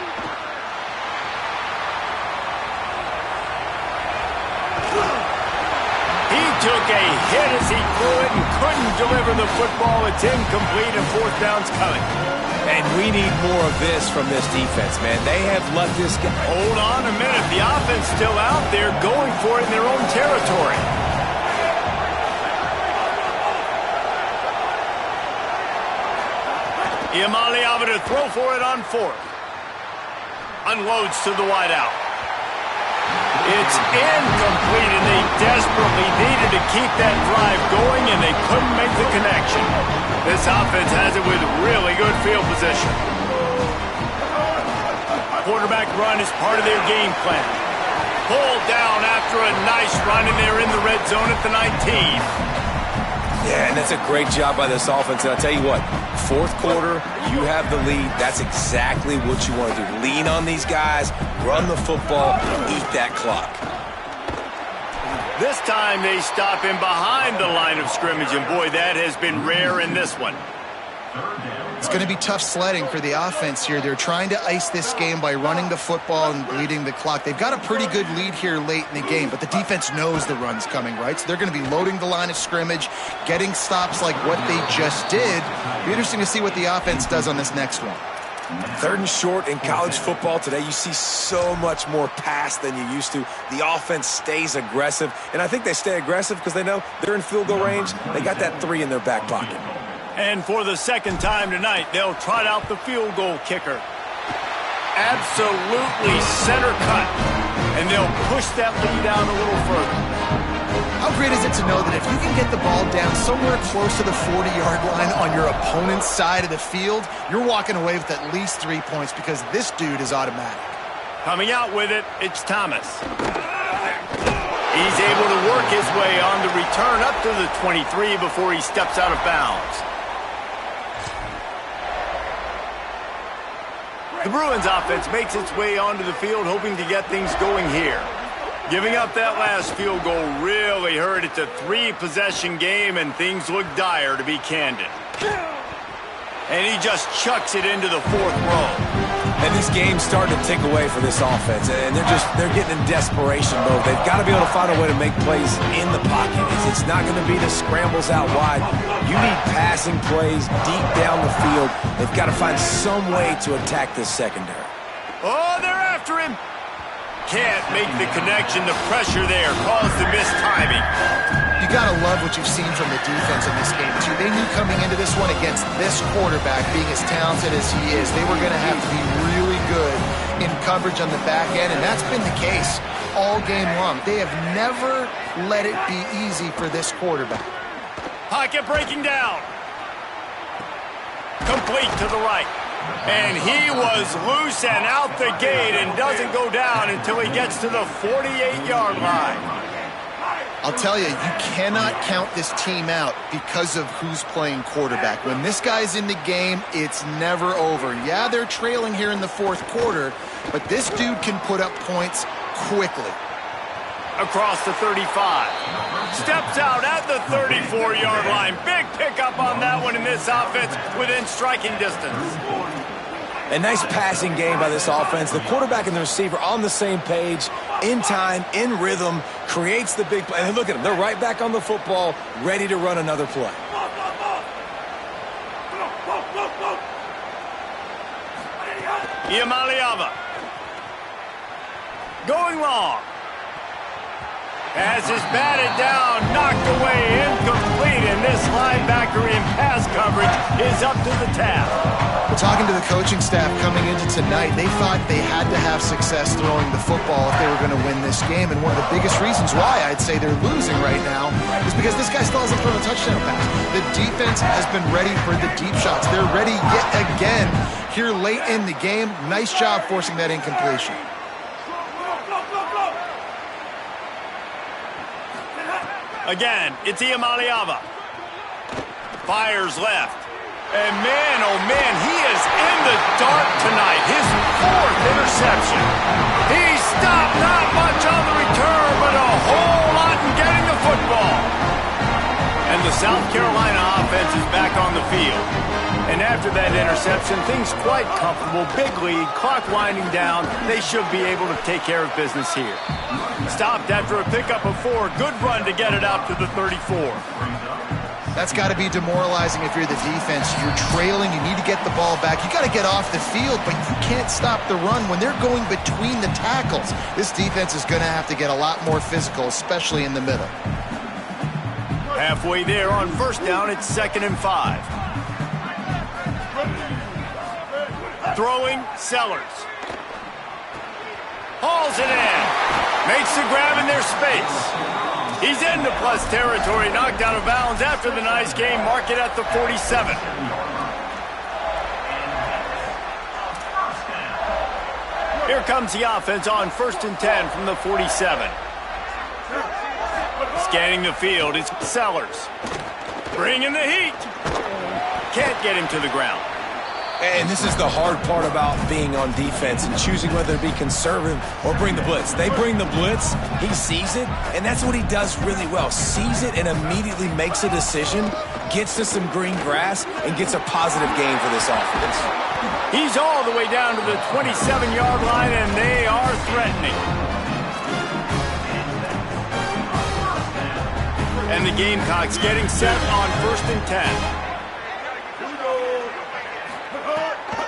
He took a hit as he threw it and couldn't deliver the football. It's incomplete and 4th down's coming. And we need more of this from this defense, man. They have let this guy... Hold on a minute. The offense still out there going for it in their own territory. Iamaleava to throw for it on 4th. Unloads to the wideout. It's incomplete, and they desperately needed to keep that drive going, and they couldn't make the connection. This offense has it with really good field position. Quarterback run is part of their game plan. Pulled down after a nice run, and they're in the red zone at the 19. Yeah, and that's a great job by this offense. And I'll tell you what, 4th quarter, you have the lead. That's exactly what you want to do. Lean on these guys, run the football, eat that clock. This time they stop him behind the line of scrimmage, and boy, that has been rare in this one. It's going to be tough sledding for the offense here. They're trying to ice this game by running the football and leading the clock. They've got a pretty good lead here late in the game, but the defense knows the run's coming, right? So they're going to be loading the line of scrimmage, getting stops like what they just did. It'll be interesting to see what the offense does on this next one. 3rd and short in college football today, you see so much more pass than you used to. The offense stays aggressive, and I think they stay aggressive because they know they're in field goal range. They got that 3 in their back pocket. And for the 2nd time tonight, they'll trot out the field goal kicker. Absolutely center cut. And they'll push that lead down a little further. How great is it to know that if you can get the ball down somewhere close to the 40-yard line on your opponent's side of the field, you're walking away with at least 3 points because this dude is automatic. Coming out with it, it's Thomas. He's able to work his way on the return up to the 23 before he steps out of bounds. The Bruins offense makes its way onto the field, hoping to get things going here. Giving up that last field goal really hurt. It's a 3-possession game, and things look dire, to be candid. And he just chucks it into the 4th row. And this game's starting to tick away for this offense, and they're getting in desperation mode. They've got to be able to find a way to make plays in the pocket. It's not going to be the scrambles out wide. You need passing plays deep down the field. They've got to find some way to attack this secondary. Oh, they're after him. Can't make the connection. The pressure there caused the missed timing. You got to love what you've seen from the defense in this game, too. They knew coming into this one against this quarterback, being as talented as he is, they were going to have to be really good in coverage on the back end, and that's been the case all game long. They have never let it be easy for this quarterback. Pocket breaking down. Complete to the right. And he was loose and out the gate and doesn't go down until he gets to the 48-yard line. I'll tell you, you cannot count this team out because of who's playing quarterback. When this guy's in the game, it's never over. Yeah, they're trailing here in the fourth quarter, but this dude can put up points quickly. Across the 35. Steps out at the 34-yard line. Big pickup on that one in this offense within striking distance. A nice passing game by this offense. The quarterback and the receiver on the same page, in time, in rhythm, creates the big play. And look at them. They're right back on the football, ready to run another play. Ncaa going long. As is batted down, knocked away, incomplete, and this linebacker in pass coverage is up to the task. Talking to the coaching staff coming into tonight, they thought they had to have success throwing the football if they were going to win this game, and one of the biggest reasons why I'd say they're losing right now is because this guy still hasn't thrown a touchdown pass. The defense has been ready for the deep shots. They're ready yet again here late in the game. Nice job forcing that incompletion. Again, it's Ncaa. Fires left. And man, oh man, he is in the dark tonight. His fourth interception. He stopped not much on the return, but a whole lot in getting the football. And the South Carolina offense is back on the field. And after that interception, things quite comfortable. Big lead, clock winding down. They should be able to take care of business here. Stopped after a pickup of 4. Good run to get it out to the 34. That's got to be demoralizing if you're the defense. You're trailing. You need to get the ball back. You got to get off the field, but you can't stop the run when they're going between the tackles. This defense is going to have to get a lot more physical, especially in the middle. Halfway there on first down, it's 2nd and 5. Throwing, Sellers. Hauls it in. Makes the grab in their space. He's into plus territory, knocked out of bounds after the nice game. Mark it at the 47. Here comes the offense on 1st and 10 from the 47. Scanning the field is Sellers. Bringing the heat. Can't get him to the ground. And this is the hard part about being on defense and choosing whether to be conservative or bring the blitz. They bring the blitz, he sees it, and that's what he does really well. Sees it and immediately makes a decision, gets to some green grass, and gets a positive gain for this offense. He's all the way down to the 27-yard line, and they are threatening. And the Gamecocks getting set on 1st and 10.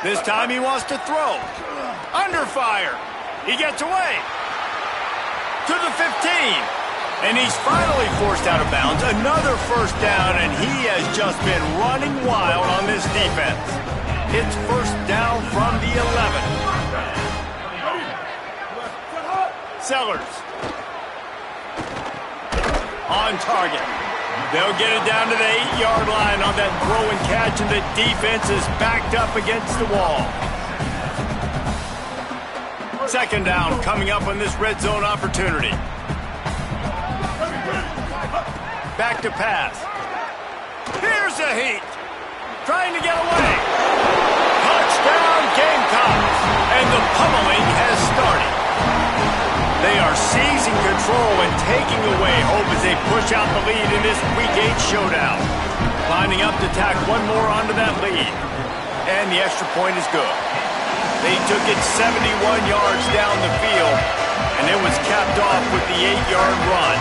This time he wants to throw. Under fire. He gets away. To the 15. And he's finally forced out of bounds. Another first down, and he has just been running wild on this defense. It's first down from the 11. Sellers. On target. They'll get it down to the 8-yard line on that throw and catch, and the defense is backed up against the wall. 2nd down coming up on this red zone opportunity. Back to pass. Here's the heat. Trying to get away. Touchdown Gamecocks. And the pummeling has started. They are seizing control and taking away hope as they push out the lead in this Week 8 showdown. Lining up to tack one more onto that lead. And the extra point is good. They took it 71 yards down the field, and it was capped off with the 8-yard run.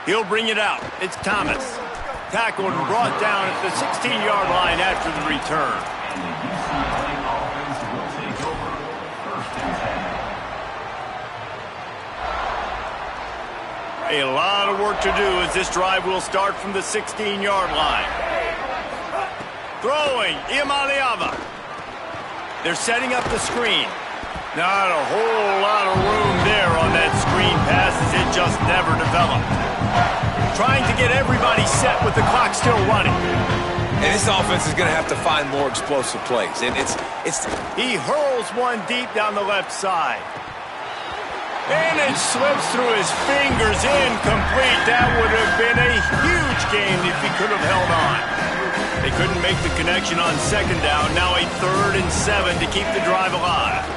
He'll bring it out. It's Thomas. Tackled and brought down at the 16-yard line after the return. A lot of work to do as this drive will start from the 16-yard line. Throwing, Ncaa. They're setting up the screen. Not a whole lot of room there on that screen pass as it just never developed. Trying to get everybody set with the clock still running. And this offense is going to have to find more explosive plays. And He hurls one deep down the left side. And it slips through his fingers, incomplete. That would have been a huge game if he could have held on. They couldn't make the connection on second down. Now a 3rd and 7 to keep the drive alive.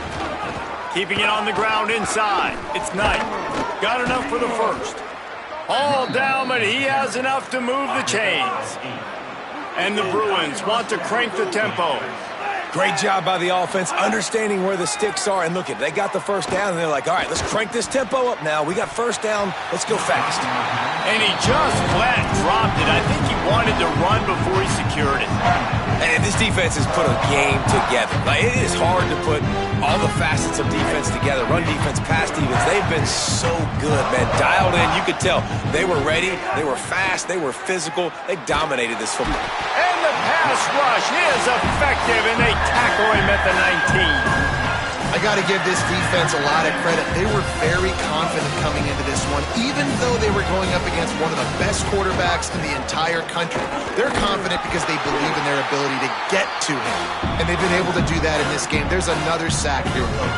Keeping it on the ground inside. It's Knight. Got enough for the first. All down, but he has enough to move the chains. And the Bruins want to crank the tempo. great job by the offense, understanding where the sticks are. And look, they got the first down, and they're like, all right, let's crank this tempo up now. We got first down. Let's go fast. And he just flat dropped it. I think he wanted to run before he secured it. And this defense has put a game together. Like, it is hard to put all the facets of defense together. Run defense, pass defense. They've been so good, man. Dialed in. You could tell they were ready. They were fast. They were physical. They dominated this football. And the pass rush is effective, and they tackle him at the 19. I got to give this defense a lot of credit. They were very confident coming into this one, even though they were going up against one of the best quarterbacks in the entire country. They're confident because they believe in their ability to get to him, and they've been able to do that in this game. There's another sack here, though.